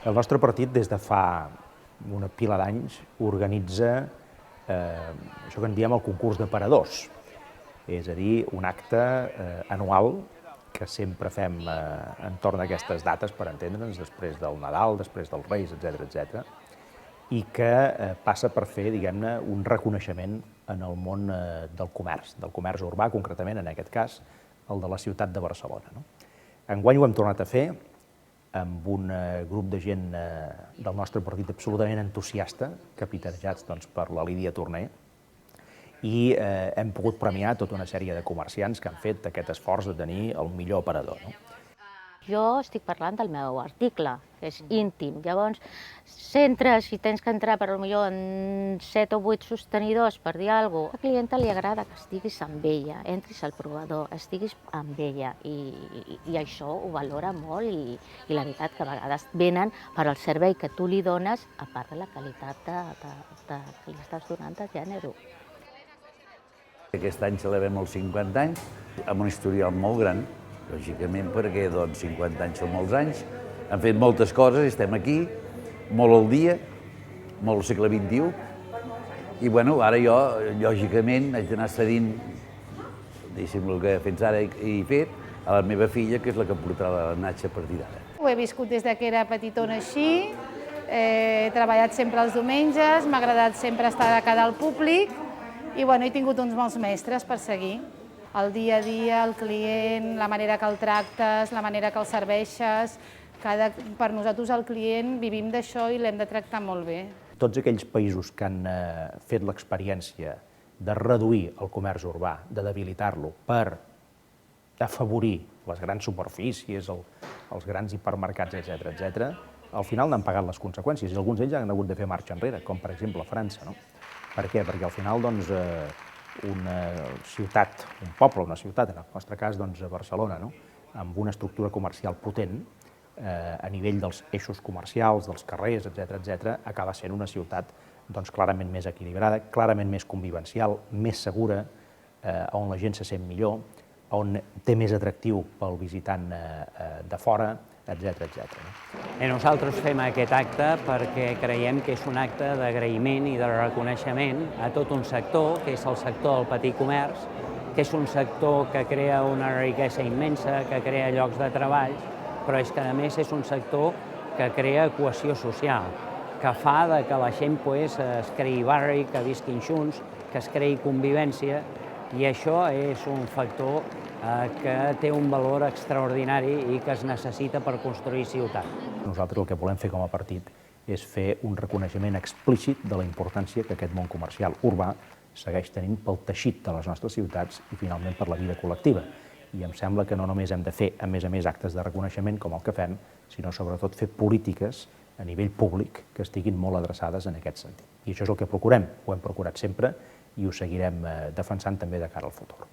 El nostre partit, des de fa una pila d'anys, organitza això que en diem el concurs de paradors, és a dir, un acte anual que sempre fem entorn d'aquestes dates, per entendre'ns, després del Nadal, després dels Reis, etc., i que passa per fer, diguem-ne, un reconeixement en el món del comerç urbà, concretament, en aquest cas, el de la ciutat de Barcelona. Enguany ho hem tornat a fer amb un grup de gent del nostre partit absolutament entusiasta, capitanejats per la Lídia Torner, i hem pogut premiar tota una sèrie de comerciants que han fet aquest esforç de tenir el millor aparador. Jo estic parlant del meu article, que és íntim. Llavors, si entres i tens que entrar potser en 7 o 8 sostenidors per dir alguna cosa, al client li agrada que estiguis amb ella, entris al provador, estiguis amb ella, i això ho valora molt, i la veritat que a vegades venen per al servei que tu li dones, a part de la qualitat que li estàs donant de gènere. Aquest any celebrem els 50 anys, amb un historial molt gran, lògicament perquè 50 anys són molts anys, han fet moltes coses, estem aquí, molt al dia, molt al segle XXI, i ara jo, lògicament, haig d'anar cedint, diguéssim, el que fins ara he fet, a la meva filla, que és la que portarà la Natxa a partir d'ara. Ho he viscut des que era petitona així, he treballat sempre els diumenges, m'ha agradat sempre estar de cara al públic, i he tingut uns bons mestres per seguir. El dia a dia, el client, la manera que el tractes, la manera que el serveixes, per nosaltres el client vivim d'això i l'hem de tractar molt bé. Tots aquells països que han fet l'experiència de reduir el comerç urbà, de debilitar-lo per afavorir les grans superfícies, els grans hipermercats, etc., al final n'han pagat les conseqüències, i alguns d'ells han hagut de fer marxa enrere, com per exemple França. Per què? Perquè al final una ciutat, un poble, una ciutat, en el nostre cas Barcelona, amb una estructura comercial potent, a nivell dels eixos comercials, dels carrers, etc., acaba sent una ciutat clarament més equilibrada, clarament més convivencial, més segura, on la gent se sent millor, on té més atractiu pel visitant de fora, etc. Nosaltres fem aquest acte perquè creiem que és un acte d'agraïment i de reconeixement a tot un sector, que és el sector del petit comerç, que és un sector que crea una riquesa immensa, que crea llocs de treball, però és que a més és un sector que crea cohesió social, que fa que la gent es creï barri, que visquin junts, que es creï convivència, i això és un factor que té un valor extraordinari i que es necessita per construir ciutat. Nosaltres el que volem fer com a partit és fer un reconeixement explícit de la importància que aquest món comercial urbà segueix tenint pel teixit de les nostres ciutats i finalment per la vida col·lectiva. I em sembla que no només hem de fer, a més, actes de reconeixement com el que fem, sinó sobretot fer polítiques a nivell públic que estiguin molt adreçades en aquest sentit. I això és el que procurem, ho hem procurat sempre i ho seguirem defensant també de cara al futur.